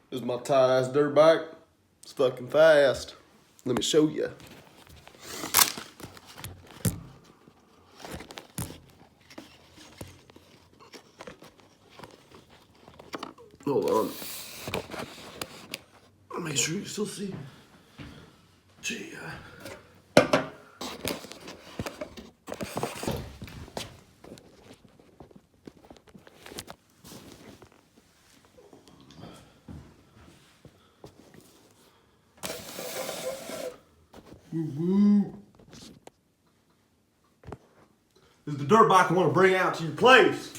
This is my tight ass dirt bike. It's fucking fast. Let me show you. Hold on. Make sure you still see. Gee. Woo-woo. This is the dirt bike I want to bring out to your place.